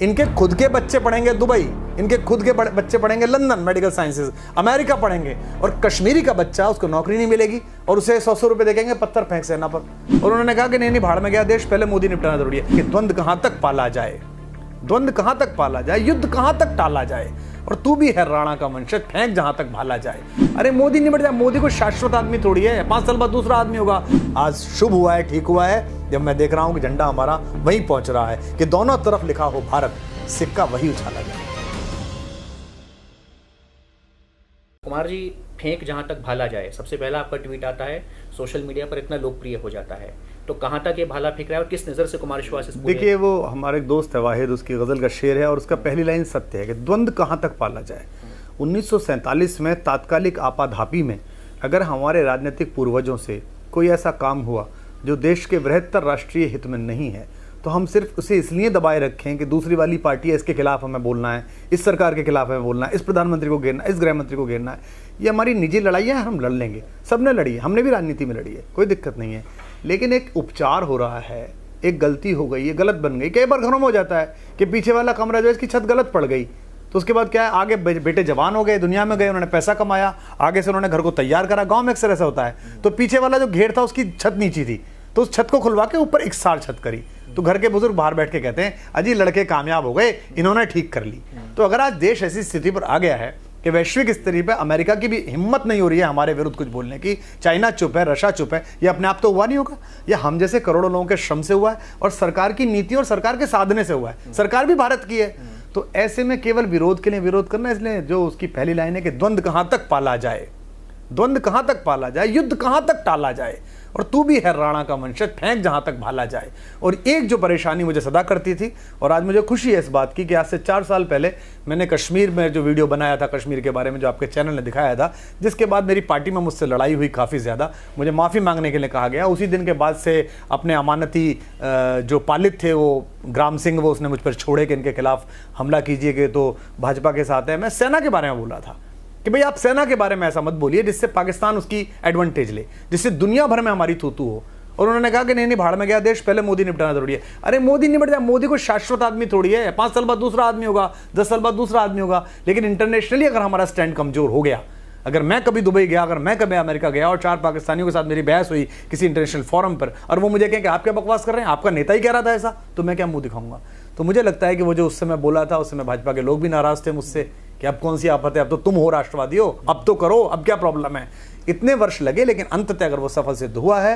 इनके खुद के बच्चे पढ़ेंगे दुबई, इनके खुद के बच्चे पढ़ेंगे लंदन मेडिकल साइंसेज, अमेरिका पढ़ेंगे, और कश्मीरी का बच्चा उसको नौकरी नहीं मिलेगी और उसे 100 रुपए देंगे पत्थर फेंक सेना पर। और उन्होंने कहा कि नहीं भाड़ में गया देश, पहले मोदी निपटाना जरूरी है। कि द्वंद्व कहां तक पाला जाए, द्वंद्व कहां तक पाला जाए, युद्ध कहां तक टाला जाए, और तू भी है राणा का वंशज, फेंक जहां तक भाला जाए। अरे मोदी निपट जाए, मोदी को शाश्वत आदमी थोड़ी है, 5 साल बाद दूसरा आदमी होगा। आज शुभ हुआ है, ठीक हुआ है जब मैं देख रहा हूं कि झंडा हमारा वहीं पहुंच रहा है कि दोनों तरफ लिखा हो भारत, सिक्का वही उछाला जाए। कुमार जी, फेंक जहां तक भाला जाए, सबसे पहला आपका ट्वीट आता है, सोशल मीडिया पर इतना लोकप्रिय हो जाता है, तो कहां तक ये भाला फेंक रहा है और किस नज़र से कुमार विश्वास? देखिए, वो हमारे एक दोस्त है वाहिद, उसकी गज़ल का शेर है और उसका पहली लाइन सत्य है कि द्वंद्व कहां तक पाला जाए। 1947 में तात्कालिक आपाधापी में अगर हमारे राजनीतिक पूर्वजों से कोई ऐसा काम हुआ जो देश के बृहत्तर राष्ट्रीय हित में नहीं है, तो हम सिर्फ उसे इसलिए दबाए रखें कि दूसरी वाली पार्टी है, इसके खिलाफ हमें बोलना है, इस सरकार के खिलाफ हमें बोलना है, इस प्रधानमंत्री को घेरना है, इस गृह मंत्री को घेरना है। ये हमारी निजी लड़ाई है, हम लड़ लेंगे, सबने लड़ी है, हमने भी राजनीति में लड़ी है, कोई दिक्कत नहीं है। लेकिन एक उपचार हो रहा है, एक गलती हो गई, ये गलत बन गई। कई बार घरों में हो जाता है कि पीछे वाला कमरा जो है इसकी छत गलत पड़ गई, तो उसके बाद क्या है, आगे बेटे जवान हो गए, दुनिया में गए, उन्होंने पैसा कमाया, आगे से उन्होंने घर को तैयार करा। गाँव में अक्सर ऐसा होता है, तो पीछे वाला जो घेर था उसकी छत नीची थी, तो उस छत को खुलवा के ऊपर एक साल छत करी। तो घर के बुजुर्ग बाहर बैठ के कहते हैं अजी लड़के कामयाब हो गए, इन्होंने ठीक कर ली। तो अगर आज देश ऐसी स्थिति पर आ गया है कि वैश्विक स्तर पर अमेरिका की भी हिम्मत नहीं हो रही है हमारे विरुद्ध कुछ बोलने की, चाइना चुप है, रशिया चुप है, ये अपने आप तो हुआ नहीं होगा, यह हम जैसे करोड़ों लोगों के श्रम से हुआ है और सरकार की नीति और सरकार के साधने से हुआ है। सरकार भी भारत की है, तो ऐसे में केवल विरोध के लिए विरोध करना, इसलिए जो उसकी पहली लाइन है कि द्वंद्व कहां तक पाला जाए, द्वंद्व कहां तक पाला जाए, युद्ध कहां तक टाला जाए, और तू भी है राणा का वंशज, फेंक जहां तक भाला जाए। और एक जो परेशानी मुझे सदा करती थी, और आज मुझे खुशी है इस बात की कि आज से 4 साल पहले मैंने कश्मीर में जो वीडियो बनाया था, कश्मीर के बारे में जो आपके चैनल ने दिखाया था, जिसके बाद मेरी पार्टी में मुझसे लड़ाई हुई काफ़ी ज़्यादा, मुझे माफ़ी मांगने के लिए कहा गया। उसी दिन के बाद से अपने अमानती जो पालित थे वो ग्राम सिंह, वो उसने मुझ पर छोड़े कि इनके खिलाफ हमला कीजिए, तो भाजपा के साथ है। मैं सेना के बारे में बोला था कि भाई आप सेना के बारे में ऐसा मत बोलिए जिससे पाकिस्तान उसकी एडवांटेज ले, जिससे दुनिया भर में हमारी थूतू हो। और उन्होंने कहा कि नहीं भाड़ में गया देश, पहले मोदी निपटाना जरूरी है। अरे मोदी निपट जाए, मोदी को शाश्वत आदमी थोड़ी है, 5 साल बाद दूसरा आदमी होगा, 10 साल बाद दूसरा आदमी होगा। लेकिन इंटरनेशनली अगर हमारा स्टैंड कमजोर हो गया, अगर मैं कभी दुबई गया, अगर मैं कभी अमेरिका गया और 4 पाकिस्तानियों के साथ मेरी बहस हुई किसी इंटरनेशनल फोरम पर, और वो मुझे कहें कि आप क्या बकवास कर रहे हैं, आपका नेता ही कह रहा था ऐसा, तो मैं क्या मुंह दिखाऊंगा। तो मुझे लगता है कि वो जो उस समय बोला था, उस समय भाजपा के लोग भी नाराज थे मुझसे कि अब कौन सी आफत है, अब तो तुम हो राष्ट्रवादी हो, अब तो करो, अब क्या प्रॉब्लम है। इतने वर्ष लगे, लेकिन अंततः अगर वो सफल सिद्ध हुआ है,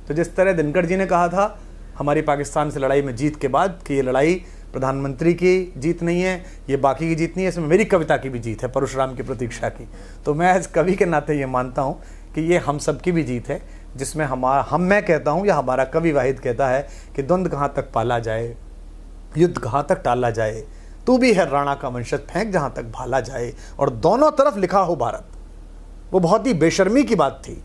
तो जिस तरह दिनकर जी ने कहा था हमारी पाकिस्तान से लड़ाई में जीत के बाद कि ये लड़ाई प्रधानमंत्री की जीत नहीं है, ये बाकी की जीत नहीं है, इसमें मेरी कविता की भी जीत है, परशुराम की प्रतीक्षा की। तो मैं एज कवि के नाते ये मानता हूँ कि ये हम सब की भी जीत है, जिसमें मैं कहता हूँ या हमारा कवि वाहिद कहता है कि द्वंद्व कहाँ तक पाला जाए, युद्ध कहाँ तक टाला जाए, तू भी है राणा का वंशज, फेंक जहाँ तक भाला जाए, और दोनों तरफ लिखा हो भारत। वो बहुत ही बेशर्मी की बात थी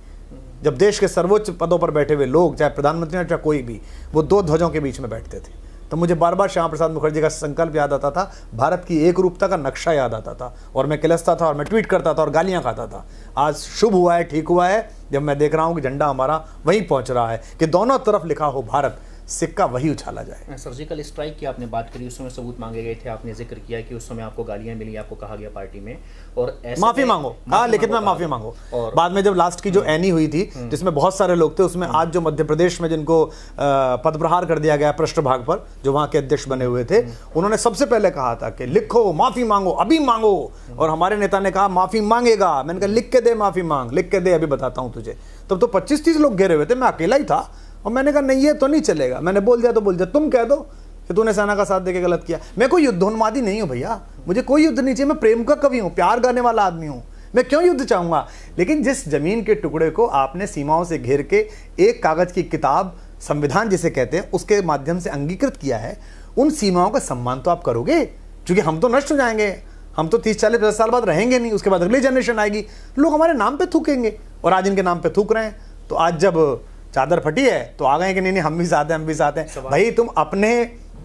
जब देश के सर्वोच्च पदों पर बैठे हुए लोग, चाहे प्रधानमंत्री हो चाहे कोई भी, वो 2 ध्वजों के बीच में बैठते थे। तो मुझे बार बार श्यामा प्रसाद मुखर्जी का संकल्प याद आता था, भारत की एक रूपता का नक्शा याद आता था, और मैं किलसता था और मैं ट्वीट करता था और गालियां खाता था। आज शुभ हुआ है, ठीक हुआ है जब मैं देख रहा हूं कि झंडा हमारा वहीं पहुंच रहा है कि दोनों तरफ लिखा हो भारत, सिक्का वही उछाला जाए। सर्जिकल स्ट्राइक की आपने बात करी, उस समय सबूत मांगे गए थे, आपने जिक्र किया कि उस समय आपको गालियां मिली, आपको कहा गया पार्टी में और माफी मांगो, हाँ लिखित में माफी मांगो। और बाद में जब लास्ट की जो एनी हुई थी जिसमें बहुत सारे लोग थे, उसमें आज जो मध्य प्रदेश में जिनको पद प्रहार कर दिया गया पृष्ठभाग पर, जो वहां के अध्यक्ष बने हुए थे, उन्होंने सबसे पहले कहा था कि लिखो माफी मांगो, अभी मांगो। और हमारे नेता ने कहा माफी मांगेगा। मैंने कहा लिख के दे, माफी मांग, लिख के दे, अभी बताता हूं तुझे। तब तो 25-30 लोग घेरे हुए थे, मैं अकेला ही था, और मैंने कहा नहीं ये तो नहीं चलेगा। मैंने बोल दिया तो बोल दिया, तुम कह दो कि तूने सेना का साथ देके गलत किया। मैं कोई युद्धोन्मादी नहीं हूं भैया, मुझे कोई युद्ध नहीं चाहिए, मैं प्रेम का कवि हूं, प्यार गाने वाला आदमी हूं, मैं क्यों युद्ध चाहूंगा। लेकिन जिस जमीन के टुकड़े को आपने सीमाओं से घेर के एक कागज की किताब, संविधान जिसे कहते हैं, उसके माध्यम से अंगीकृत किया है, उन सीमाओं का सम्मान तो आप करोगे, क्योंकि हम तो नष्ट हो जाएंगे, हम तो 30-40-50 साल बाद रहेंगे नहीं, उसके बाद अगली जनरेशन आएगी, लोग हमारे नाम पे थूकेंगे, और आज इनके नाम पे थूक रहे हैं। तो आज जब चादर फटी है तो आ गए कि नहीं हम भी साथ हैं, हम भी साथ हैं। भाई तुम अपने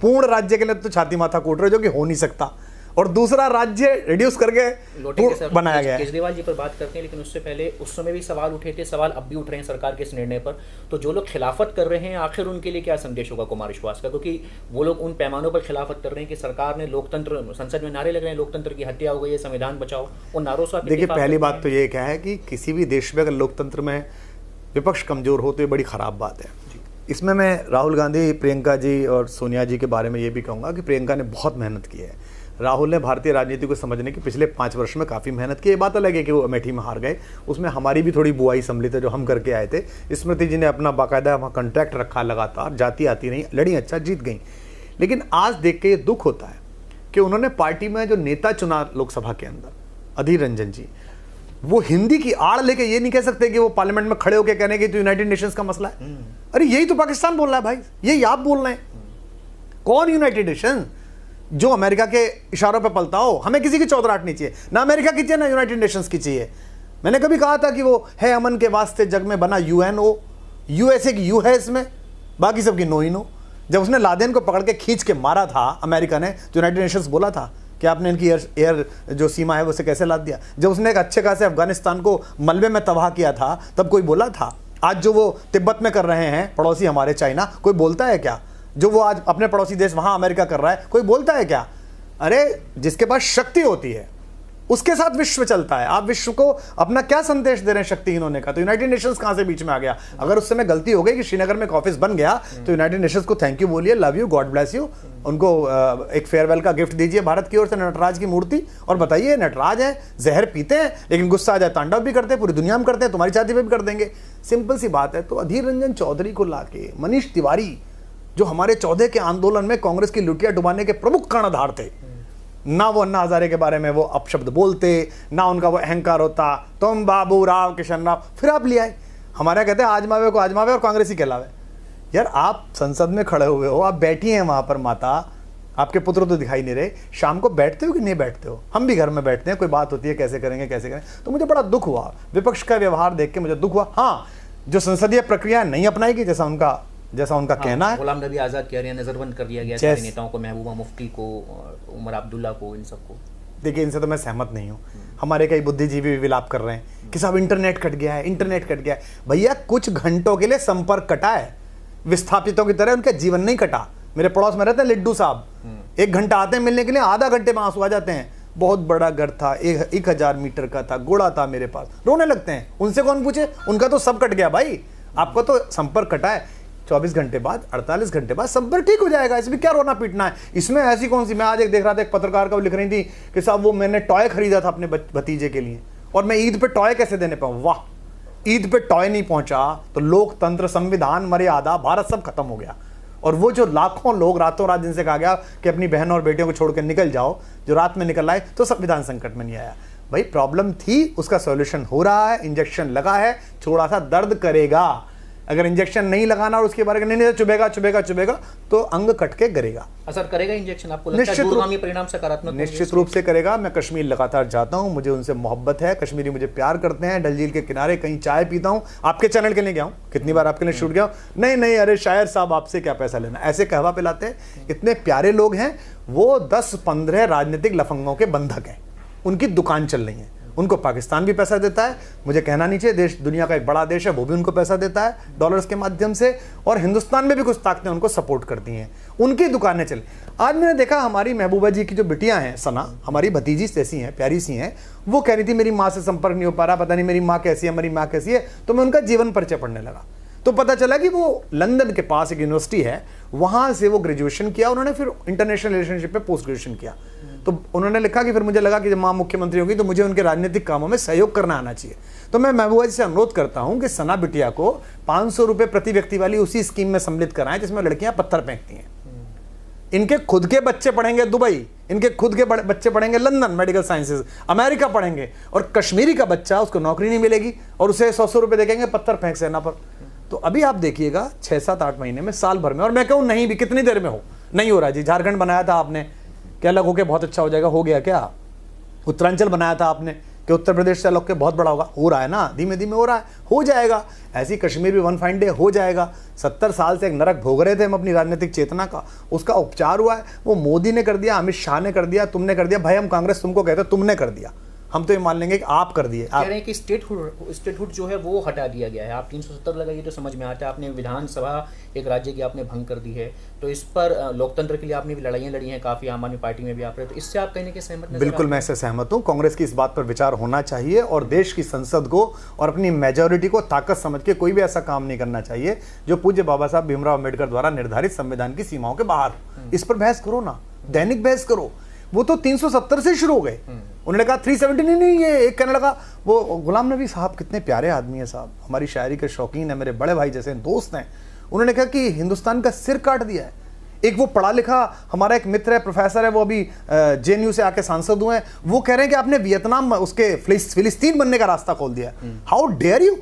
पूर्ण राज्य के लिए तो छाती माथा कूट रहे हो, जो कि हो नहीं सकता। और दूसरा राज्य रिड्यूस करके बनाया गया है। केजरीवाल जी पर बात करते हैं, लेकिन उससे पहले उस समय भी सवाल उठे थे, सवाल अब भी उठ रहे हैं सरकार के इस निर्णय पर। तो जो लोग खिलाफत कर रहे हैं, आखिर उनके लिए क्या संदेश होगा कुमार विश्वास का? क्योंकि वो लोग उन पैमानों पर खिलाफत कर रहे हैं कि सरकार ने लोकतंत्र, संसद में नारे लग रहे हैं लोकतंत्र की हत्या हो गई है, संविधान बचाओ, उन नारों से देखिए पहली बात तो ये क्या है कि किसी भी देश में अगर लोकतंत्र में विपक्ष कमजोर हो तो ये बड़ी खराब बात है। इसमें मैं राहुल गांधी, प्रियंका जी और सोनिया जी के बारे में ये भी कहूँगा कि प्रियंका ने बहुत मेहनत की है। राहुल ने भारतीय राजनीति को समझने की पिछले 5 वर्ष में काफ़ी मेहनत की। ये बात अलग है कि वो अमेठी में हार गए, उसमें हमारी भी थोड़ी बुआई सम्मिलित है जो हम करके आए थे। स्मृति जी ने अपना बाकायदा वहाँ कॉन्ट्रैक्ट रखा, लगातार जाती आती नहीं, लड़ी, अच्छा जीत गई। लेकिन आज देख के ये दुख होता है कि उन्होंने पार्टी में जो नेता चुना लोकसभा के अंदर, अधीर रंजन जी, वो हिंदी की आड़ लेके ये नहीं कह सकते कि वो पार्लियामेंट में खड़े होकर कहने की तो यूनाइटेड नेशंस का मसला है। अरे यही तो पाकिस्तान बोल रहा है भाई, यही आप बोल रहे हैं। कौन यूनाइटेड नेशन जो अमेरिका के इशारों पे पलता हो? हमें किसी की चौधराहट नहीं चाहिए, ना अमेरिका की चाहिए ना यूनाइटेड नेशंस की चाहिए। मैंने कभी कहा था कि वो है अमन के वास्ते जग में बना UNO, USA की यू है इसमें, बाकी सबकी नो ही नो। जब उसने लादेन को पकड़ के खींच के मारा था अमेरिका ने, यूनाइटेड नेशंस बोला था कि आपने इनकी एयर जो सीमा है उसे कैसे लाद दिया। जब उसने एक अच्छे खासे अफगानिस्तान को मलबे में तबाह किया था तब कोई बोला था? आज जो वो तिब्बत में कर रहे हैं पड़ोसी हमारे चाइना, कोई बोलता है क्या? जो वो आज अपने पड़ोसी देश वहां अमेरिका कर रहा है, कोई बोलता है क्या? अरे जिसके पास शक्ति होती है उसके साथ विश्व चलता है। आप विश्व को अपना क्या संदेश दे रहे हैं शक्तिहीन होने का? तो यूनाइटेड नेशंस कहां से बीच में आ गया? अगर उस समय गलती हो गई कि श्रीनगर में एक ऑफिस बन गया तो यूनाइटेड नेशंस को थैंक यू बोलिए, love you, God bless you. उनको एक फेयरवेल का गिफ्ट दीजिए भारत की ओर से, नटराज की मूर्ति, और बताइए नटराज है, जहर पीते हैं लेकिन गुस्सा आ जाए तांडव भी करते हैं, पूरी दुनिया में करते हैं, तुम्हारी छाती पे भी कर देंगे। सिंपल सी बात है। तो अधीर रंजन चौधरी को लाके, मनीष तिवारी जो हमारे 14 के आंदोलन में कांग्रेस की लुटिया डुबाने के प्रमुख कर्णधार थे, ना वो अन्ना हजारे के बारे में वो अपशब्द बोलते, ना उनका वो अहंकार होता, तुम बाबू राव, किशन राव, फिर आप ले आए। हमारे कहते हैं आजमावे को आजमावे और कांग्रेसी कहलावे। यार आप संसद में खड़े हुए हो, आप बैठी हैं वहां पर माता, आपके पुत्र तो दिखाई नहीं रहे, शाम को बैठते हो कि नहीं बैठते हो? हम भी घर में बैठते हैं, कोई बात होती है कैसे करेंगे कैसे करें। तो मुझे बड़ा दुख हुआ, विपक्ष का व्यवहार देख के मुझे दुख हुआ। हाँ, जो संसदीय प्रक्रिया नहीं अपनाएगी जैसा उनका कहना है। गुलाम नबी आज़ाद कह रहे हैं नजरबंद कर दिया गया सारे नेताओं को, महबूबा मुफ्ती को, उमर अब्दुल्ला को, इन सबको। देखिए इनसे तो मैं सहमत नहीं हूँ। हमारे कई बुद्धिजीवी भी विलाप कर रहे हैं कि साहब इंटरनेट कट गया है, इंटरनेट कट गया है। भैया कुछ घंटों के लिए संपर्क कटा है, विस्थापितों की तरह उनका जीवन नहीं कटा। मेरे पड़ोस में रहते हैं लिड्डू साहब, 1 घंटा आते हैं मिलने के लिए, आधा घंटे में आंसू आ जाते हैं। बहुत बड़ा घर था, 1000 मीटर का था, घोड़ा था मेरे पास, रोने लगते हैं। उनसे कौन पूछे? उनका तो सब कट गया भाई, आपको तो संपर्क कटा है। 24 घंटे बाद, 48 घंटे बाद संपर्क ठीक हो जाएगा, इसमें क्या रोना पीटना है? इसमें ऐसी कौन सी? मैं आज एक देख रहा था, एक पत्रकार का वो लिख रही थी कि साहब वो मैंने टॉय खरीदा था अपने भतीजे के लिए और मैं ईद पे टॉय कैसे देने पाऊँ? वाह, ईद पे टॉय नहीं पहुंचा तो लोकतंत्र, संविधान, मर्यादा, भारत सब खत्म हो गया। और वो जो लाखों लोग रातों रात जिनसे कहा गया कि अपनी बहनों और बेटियों को छोड़कर निकल जाओ, जो रात में निकल आए तो संविधान संकट में नहीं आया। भाई प्रॉब्लम थी, उसका सॉल्यूशन हो रहा है, इंजेक्शन लगा है, थोड़ा सा दर्द करेगा। अगर इंजेक्शन नहीं लगाना और उसके बारे में नहीं चुभेगा तो अंग कट के गिरेगा। असर करेगा इंजेक्शन? आपको लगता है दूरगामी परिणाम सकारात्मक? निश्चित रूप से करेगा। मैं कश्मीर लगातार जाता हूं, मुझे उनसे मोहब्बत है, कश्मीरी मुझे प्यार करते हैं। डल झील के किनारे कहीं चाय पीता हूं, आपके चैनल के लिए गया हूं, कितनी बार आपके लिए शूट गया हूं। नहीं अरे शायर साहब आपसे क्या पैसा लेना, ऐसे कहवा पिलाते हैं। इतने प्यारे लोग हैं, वो 10-15 राजनीतिक लफंगों के बंधक हैं, उनकी दुकान चल रही है। उनको पाकिस्तान भी पैसा देता है, मुझे कहना नहीं चाहिए, देश दुनिया का एक बड़ा देश है, वो भी उनको पैसा देता है डॉलर्स के माध्यम से, और हिंदुस्तान में भी कुछ ताकतें उनको सपोर्ट करती हैं, उनकी दुकानें चल। आज मैंने देखा हमारी महबूबा जी की जो बिटियां हैं, सना, हमारी भतीजी जैसी हैं, प्यारी सी हैं, वो कह रही थी मेरी माँ से संपर्क नहीं हो पा रहा, पता नहीं मेरी माँ कैसी है, मेरी माँ कैसी है। तो मैं उनका जीवन परिचय पढ़ने लगा तो पता चला कि वो लंदन के पास एक यूनिवर्सिटी है, वहां से वो ग्रेजुएशन किया उन्होंने, फिर इंटरनेशनल रिलेशनशिप पे पोस्ट ग्रेजुएशन किया। तो उन्होंने लिखा कि फिर मुझे लगा कि जब माँ मुख्यमंत्री होगी तो मुझे उनके राजनीतिक कामों में सहयोग करना आना चाहिए। तो मैं महबूबा जी से अनुरोध करता हूं कि सना बिटिया को 500 रुपए प्रति व्यक्ति वाली उसी स्कीम में सम्मिलित कराएं जिसमें लड़कियां पत्थर फेंकती हैं। इनके खुद के बच्चे पढ़ेंगे दुबई, इनके खुद के बच्चे पढ़ेंगे लंदन मेडिकल साइंसेज, अमेरिका पढ़ेंगे, और कश्मीरी का बच्चा, उसको नौकरी नहीं मिलेगी और उसे 100 रुपए देंगे पत्थर फेंक सेना पर। तो अभी आप देखिएगा 6-7-8 महीने में, साल भर में, और मैं कहूँ नहीं भी कितनी देर में हो, नहीं हो रहा जी। झारखंड बनाया था आपने, क्या अलग होके बहुत अच्छा हो जाएगा, हो गया क्या? उत्तरांचल बनाया था आपने, कि उत्तर प्रदेश से अलग के बहुत बड़ा होगा, हो रहा है ना, धीमे धीमे हो रहा है, हो जाएगा। ऐसी कश्मीर भी वन फाइन डे हो जाएगा। 70 साल से एक नरक भोग रहे थे हम अपनी राजनीतिक चेतना का, उसका उपचार हुआ है। वो मोदी ने कर दिया, अमित शाह ने कर दिया, तुमने कर दिया। भाई हम कांग्रेस तुमको कहते तुमने कर दिया, हम तो ये मान लेंगे कि आप कर दिए। कह रहे हैं कि स्टेटहुड जो है वो हटा दिया गया है। आप 370 लगाइए तो समझ में आता है। आपने विधानसभा एक राज्य की आपने भंग कर दी है, तो इस पर लोकतंत्र के लिए आपने भी लड़ाइयाँ लड़ी हैं काफ़ी, आम आदमी पार्टी में भी आप रहे, तो इससे आप कहने के सहमत? बिल्कुल मैं इससे सहमत हूँ। कांग्रेस की इस बात पर विचार होना चाहिए और देश की संसद को और अपनी मेजॉरिटी को ताकत समझ के कोई भी ऐसा काम नहीं करना चाहिए जो पूज्य बाबा साहब भीमराव अम्बेडकर द्वारा निर्धारित संविधान की सीमाओं के बाहर। इस पर बहस करो ना, दैनिक बहस करो। वो तो 370 से शुरू हो गए, उन्होंने कहा 370 नहीं, ये एक कहने लगा। वो गुलाम नबी साहब कितने प्यारे आदमी है साहब, हमारी शायरी के शौकीन है, मेरे बड़े भाई जैसे दोस्त हैं। उन्होंने कहा कि हिंदुस्तान का सिर काट दिया है। एक वो पढ़ा लिखा हमारा एक मित्र है, प्रोफेसर है, वो अभी JNU से आके सांसद हुए हैं, वो कह रहे हैं कि आपने वियतनाम उसके फिलिस्तीन बनने का रास्ता खोल दिया। हाउ डेयर यू,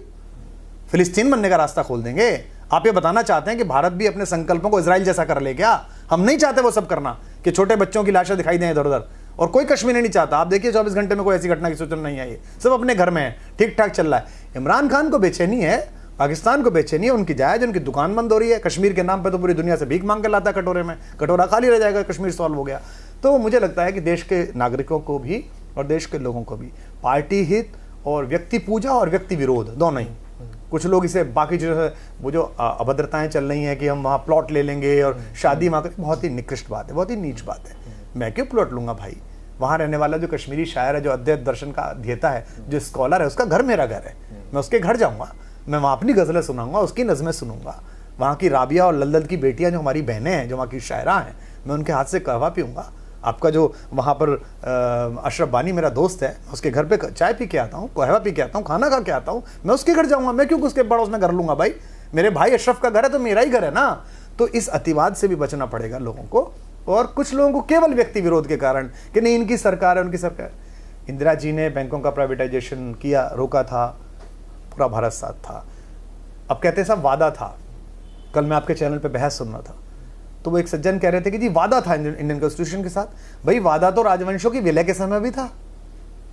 फिलिस्तीन बनने का रास्ता खोल देंगे? आप ये बताना चाहते हैं कि भारत भी अपने संकल्पों को इजराइल जैसा कर ले क्या? हम नहीं चाहते वो सब करना कि छोटे बच्चों की लाशें दिखाई दें इधर उधर, और कोई कश्मीरी नहीं चाहता। आप देखिए 24 घंटे में कोई ऐसी घटना की सूचना नहीं आई है, सब अपने घर में है, ठीक ठाक चल रहा है। इमरान खान को बेचैनी है, पाकिस्तान को बेचैनी है, उनकी जायज, उनकी दुकान बंद हो रही है। कश्मीर के नाम पर तो पूरी दुनिया से भीख मांग के लाता है कटोरे में, कटोरा खाली रह जाएगा, कश्मीर सॉल्व हो गया। तो मुझे लगता है कि देश के नागरिकों को भी और देश के लोगों को भी पार्टी हित और व्यक्ति पूजा और व्यक्ति विरोध दोनों ही, कुछ लोग इसे बाकी जो है वो जो अभद्रताएं चल रही हैं कि हम वहाँ प्लॉट ले लेंगे और शादी वहाँ करें, बहुत ही निकृष्ट बात है, बहुत ही नीच बात है। मैं क्यों प्लॉट लूंगा भाई? वहाँ रहने वाला जो कश्मीरी शायर है, जो अद्वैत दर्शन का अध्येता है, जो स्कॉलर है, उसका घर मेरा घर है, मैं उसके घर जाऊँगा, मैं वहाँ अपनी गज़लें सुनाऊंगा, उसकी नज़में सुनूंगा। वहाँ की राबिया और लल्दल की बेटियाँ जो हमारी बहनें हैं, जो वहाँ की शायरा हैं, मैं उनके हाथ से कहवा पीऊँगा। आपका जो वहाँ पर अशरफ बानी मेरा दोस्त है, उसके घर पे चाय पी के आता हूँ, कहवा पी के आता हूँ, खाना खा के आता हूँ, मैं उसके घर जाऊँगा। मैं क्यों उसके बड़ा उसमें घर लूँगा भाई? मेरे भाई अशरफ का घर है तो मेरा ही घर है ना। तो इस अतिवाद से भी बचना पड़ेगा लोगों को। और कुछ लोगों को केवल व्यक्ति विरोध के कारण कि नहीं इनकी सरकार है, उनकी सरकार। इंदिरा जी ने बैंकों का प्राइवेटाइजेशन किया, रोका था, पूरा भारत साथ था। अब कहते हैं सब वादा था। कल मैं आपके चैनल पे बहस सुन रहा था, तो वो एक सज्जन कह रहे थे कि जी वादा था इंडियन कॉन्स्टिट्यूशन के साथ। भाई वादा तो राजवंशों की विलय के समय भी था,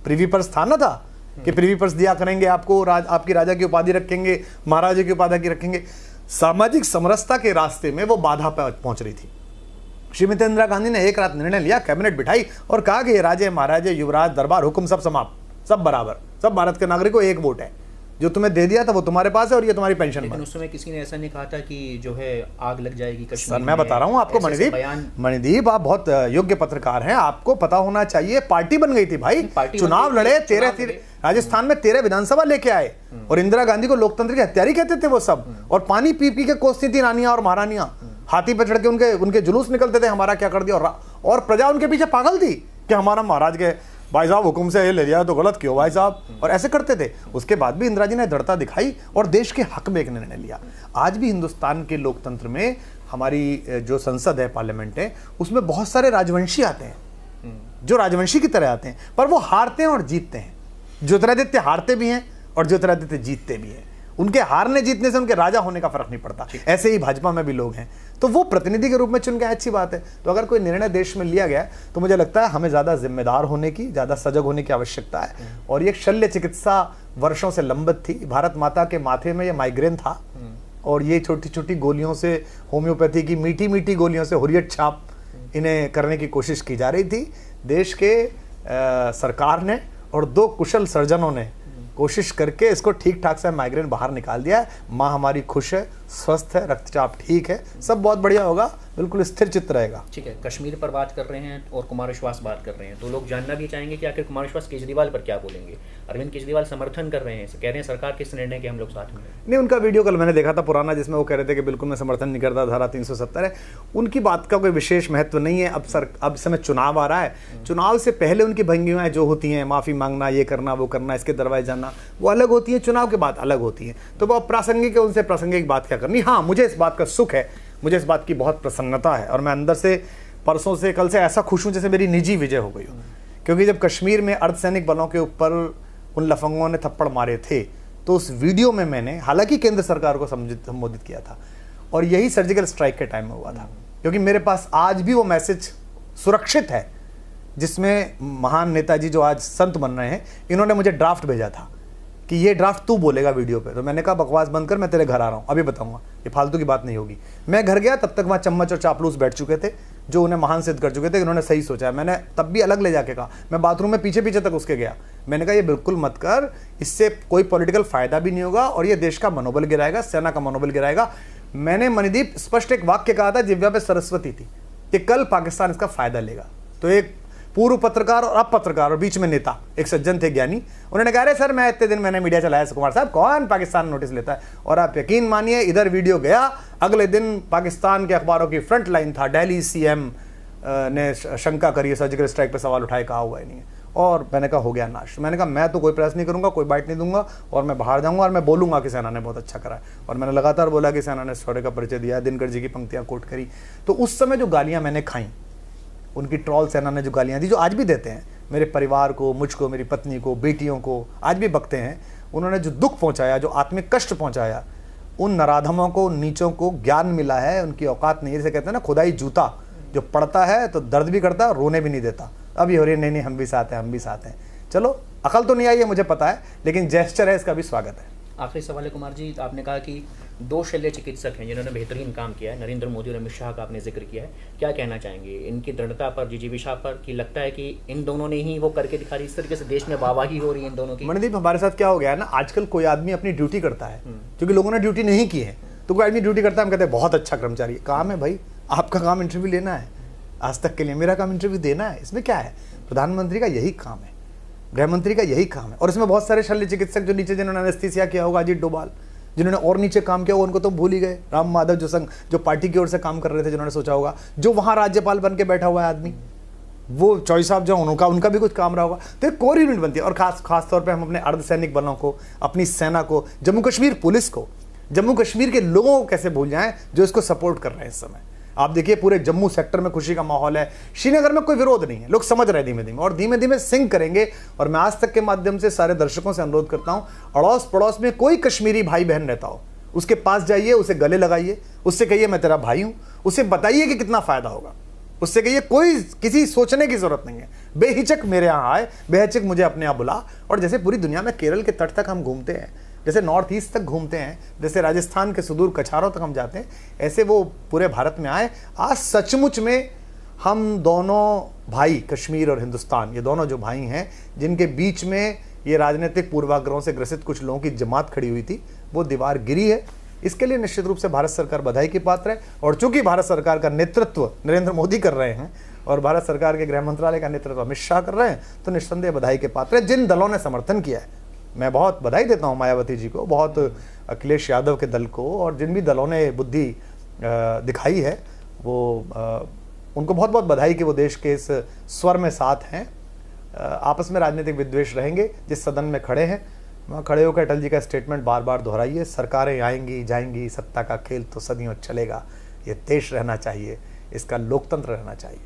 प्रिवी पर्स था ना, था कि प्रिवी पर्स दिया करेंगे आपको, आपकी राजा की उपाधि रखेंगे, महाराजा की उपाधि की रखेंगे। सामाजिक समरसता के रास्ते में वो बाधा पहुंच रही थी। श्रीमती इंदिरा गांधी ने एक रात निर्णय लिया, कैबिनेट बिठाई और कहा कि राजे महाराजे युवराज दरबार हुक्म सब समाप्त, सब बराबर, सब भारत के नागरिकों एक वोट है, जो तुम्हें दे दिया था वो तुम्हारे पास है और ये तुम्हारी पेंशन। लेकिन उस समय किसी ने ऐसा नहीं कहा था कि जो है आग लग जाएगी कश्मीर। सर मैं बता रहा हूँ आपको मणिदीप, आप बहुत योग्य पत्रकार हैं, आपको पता होना चाहिए। पार्टी बन गई थी भाई, चुनाव लड़े, 13 राजस्थान में 13 विधानसभा लेके आए और इंदिरा गांधी को लोकतंत्र की हत्यारी कहते थे वो सब। और पानी पी पी के कोसती थी रानियां और महारानियां, हाथी पर चढ़ के उनके जुलूस निकलते थे, हमारा क्या कर दिया। और प्रजा उनके पीछे पागल थी कि हमारा महाराज के भाई साहब हुक्म से ये ले लिया तो गलत क्यों भाई साहब, और ऐसे करते थे। उसके बाद भी इंदिरा जी ने दृढ़ता दिखाई और देश के हक में एक निर्णय लिया। आज भी हिंदुस्तान के लोकतंत्र में हमारी जो संसद है, पार्लियामेंट है, उसमें बहुत सारे राजवंशी आते हैं जो राजवंशी की तरह आते हैं, पर वो हारते हैं और जीतते हैं। ज्योतिरादित्य हारते भी हैं और ज्योतिरादित्य जीतते भी हैं। उनके हारने जीतने से उनके राजा होने का फर्क नहीं पड़ता। ऐसे ही भाजपा में भी लोग हैं, तो वो प्रतिनिधि के रूप में चुन के अच्छी बात है। तो अगर कोई निर्णय देश में लिया गया तो मुझे लगता है हमें ज़्यादा जिम्मेदार होने की, ज़्यादा सजग होने की आवश्यकता है। और ये शल्य चिकित्सा वर्षों से लंबित थी। भारत माता के माथे में ये माइग्रेन था और ये छोटी छोटी गोलियों से, होम्योपैथी की मीठी मीठी गोलियों से हुर्रियत छाप इन्हें करने की कोशिश की जा रही थी। देश के सरकार ने और 2 कुशल सर्जनों ने कोशिश करके इसको ठीक ठाक से माइग्रेन बाहर निकाल दिया है। माँ हमारी खुश है, स्वस्थ है, रक्तचाप ठीक है, सब बहुत बढ़िया होगा, बिल्कुल स्थिर चित्त रहेगा। ठीक है, कश्मीर पर बात कर रहे हैं और कुमार विश्वास बात कर रहे हैं, तो लोग जानना भी चाहेंगे कि आखिर कुमार विश्वास केजरीवाल पर क्या बोलेंगे। अरविंद केजरीवाल समर्थन कर रहे हैं, कह रहे हैं सरकार के इस निर्णय के हम लोग साथ में नहीं। उनका वीडियो कल मैंने देखा था पुराना, जिसमें वो कह रहे थे कि बिल्कुल मैं समर्थन नहीं करता, धारा 370 है। उनकी बात का कोई विशेष महत्व नहीं है। अब समय चुनाव आ रहा है, चुनाव से पहले उनकी भंगियाँ जो होती हैं, माफ़ी मांगना, ये करना, वो करना, इसके दरवाजे जाना, वो अलग होती है, चुनाव के बाद अलग होती है। तो वो प्रासंगिक है, उनसे प्रासंगिक बात क्या करनी। हाँ, मुझे इस बात का सुख है, मुझे इस बात की बहुत प्रसन्नता है और मैं अंदर से परसों से, कल से ऐसा खुश हूँ जैसे मेरी निजी विजय हो गई हो। क्योंकि जब कश्मीर में अर्धसैनिक बलों के ऊपर उन लफंगों ने थप्पड़ मारे थे, तो उस वीडियो में मैंने हालांकि केंद्र सरकार को संबोधित किया था और यही सर्जिकल स्ट्राइक के टाइम में हुआ था। क्योंकि मेरे पास आज भी वो मैसेज सुरक्षित है जिसमें महान नेताजी जो आज संत बन रहे हैं, इन्होंने मुझे ड्राफ्ट भेजा था कि ये ड्राफ्ट तू बोलेगा वीडियो पे। तो मैंने कहा बकवास बंद कर, मैं तेरे घर आ रहा हूँ, अभी बताऊंगा, ये फालतू की बात नहीं होगी। मैं घर गया, तब तक वहाँ चम्मच और चापलूस बैठ चुके थे जो उन्हें महान सिद्ध कर चुके थे, इन्होंने सही सोचा है। मैंने तब भी अलग ले जाके कहा, मैं बाथरूम में पीछे पीछे तक उसके गया, मैंने कहा ये बिल्कुल मत कर, इससे कोई पॉलिटिकल फायदा भी नहीं होगा और ये देश का मनोबल गिराएगा, सेना का मनोबल गिराएगा। मैंने मणिदीप स्पष्ट एक वाक्य कहा था, जिव्या पे सरस्वती थी, कि कल पाकिस्तान इसका फायदा लेगा। तो एक पूर्व पत्रकार और अब पत्रकार और बीच में नेता, एक सज्जन थे ज्ञानी, उन्होंने कहा अरे सर मैं इतने दिन मैंने मीडिया चलाया, कुमार साहब कौन पाकिस्तान नोटिस लेता है। और आप यकीन मानिए, इधर वीडियो गया, अगले दिन पाकिस्तान के अखबारों की फ्रंट लाइन था, दिल्ली सीएम ने शंका करी, सर्जिकल स्ट्राइक पर सवाल उठाए, कहा हुआ ही नहीं है। और मैंने कहा हो गया नाश। मैंने कहा मैं तो कोई प्रयास नहीं करूंगा, कोई बाइट नहीं दूंगा, और मैं बाहर जाऊंगा और मैं बोलूंगा कि सेना ने बहुत अच्छा करा है। और मैंने लगातार बोला कि सेना ने शौर्य का परिचय दिया, दिनकर जी की पंक्तियां कोट करी। तो उस समय जो गालियां मैंने खाई, उनकी ट्रॉल सेना ने जो गालियां दी, जो आज भी देते हैं मेरे परिवार को, मुझको, मेरी पत्नी को, बेटियों को, आज भी बकते हैं, उन्होंने जो दुख पहुंचाया, जो आत्मिक कष्ट पहुंचाया, उन नराधमों को, नीचों को ज्ञान मिला है, उनकी औकात नहीं। जैसे कहते हैं ना, खुदाई जूता जो पड़ता है तो दर्द भी करता है, रोने भी नहीं देता। अब ये हो रही है, नहीं हम भी साथ हैं, हम भी साथ हैं। चलो, अकल तो नहीं आई है मुझे पता है, लेकिन जेस्चर है, इसका भी स्वागत है। आखिरी सवाल है कुमार जी, आपने कहा कि 2 शल्य चिकित्सक हैं जिन्होंने बेहतरीन काम किया है, नरेंद्र मोदी और अमित शाह का आपने जिक्र किया है, क्या कहना चाहेंगे इनकी दृढ़ता पर, जीजीवी शाह पर, कि लगता है कि इन दोनों ने ही वो करके दिखा रही, इस तरीके से देश में वाहवाही हो रही है इन दोनों की? मणिदीप, हमारे साथ क्या हो गया है ना, आजकल कोई आदमी अपनी ड्यूटी करता है, क्योंकि लोगों ने ड्यूटी नहीं की है, तो कोई आदमी ड्यूटी करता है, हम कहते हैं बहुत अच्छा कर्मचारी। काम है भाई, आपका काम इंटरव्यू लेना है, आज तक के लिए मेरा काम इंटरव्यू देना है, इसमें क्या है? प्रधानमंत्री का यही काम है, गृह मंत्री का यही काम है। और इसमें बहुत सारे शल्य चिकित्सक जो नीचे, जिन्होंने एनेस्थीसिया किया होगा, अजीत डोभाल, जिन्होंने और नीचे काम किया, उनको तो भूल ही गए। राम माधव जो संघ, जो पार्टी की ओर से काम कर रहे थे, जिन्होंने सोचा होगा, जो वहां राज्यपाल बन के बैठा हुआ है आदमी, वो चौई साहब जो उनका भी कुछ काम रहा होगा। तो एक कोर यूनिट बनती है। और खास तौर पे हम अपने अर्धसैनिक बलों को, अपनी सेना को, जम्मू कश्मीर पुलिस को, जम्मू कश्मीर के लोगों को कैसे भूल जाएं जो इसको सपोर्ट कर रहे हैं इस समय। आप देखिए, पूरे जम्मू सेक्टर में खुशी का माहौल है, श्रीनगर में कोई विरोध नहीं है, लोग समझ रहे हैं धीमे धीमे, और धीमे धीमे सिंक करेंगे। और मैं आज तक के माध्यम से सारे दर्शकों से अनुरोध करता हूं, अड़ोस पड़ोस में कोई कश्मीरी भाई बहन रहता हो, उसके पास जाइए, उसे गले लगाइए, उससे कहिए मैं तेरा भाई हूं, उसे बताइए कि कितना फायदा होगा, उससे कहिए कोई किसी सोचने की जरूरत नहीं है, बेहिचक मेरे यहाँ आए, बेहिचक मुझे अपने यहाँ बुला। और जैसे पूरी दुनिया में केरल के तट तक हम घूमते हैं, जैसे नॉर्थ ईस्ट तक घूमते हैं, जैसे राजस्थान के सुदूर कछारों तक हम जाते हैं, ऐसे वो पूरे भारत में आए। आज सचमुच में हम दोनों भाई, कश्मीर और हिंदुस्तान, ये दोनों जो भाई हैं, जिनके बीच में ये राजनीतिक पूर्वाग्रहों से ग्रसित कुछ लोगों की जमात खड़ी हुई थी, वो दीवार गिरी है। इसके लिए निश्चित रूप से भारत सरकार बधाई की पात्र है। और चूंकि भारत सरकार का नेतृत्व नरेंद्र मोदी कर रहे हैं और भारत सरकार के गृह मंत्रालय का नेतृत्व अमित शाह कर रहे हैं, तो निस्संदेह बधाई के पात्र है। जिन दलों ने समर्थन किया है, मैं बहुत बधाई देता हूं मायावती जी को, बहुत अखिलेश यादव के दल को, और जिन भी दलों ने बुद्धि दिखाई है, वो उनको बहुत बहुत बधाई कि वो देश के इस स्वर में साथ हैं। आपस में राजनीतिक विद्वेष रहेंगे, जिस सदन में खड़े हैं वहाँ खड़े होकर अटल जी का स्टेटमेंट बार बार दोहराइए, सरकारें आएंगी जाएंगी, सत्ता का खेल तो सदियों चलेगा, ये देश रहना चाहिए, इसका लोकतंत्र रहना चाहिए।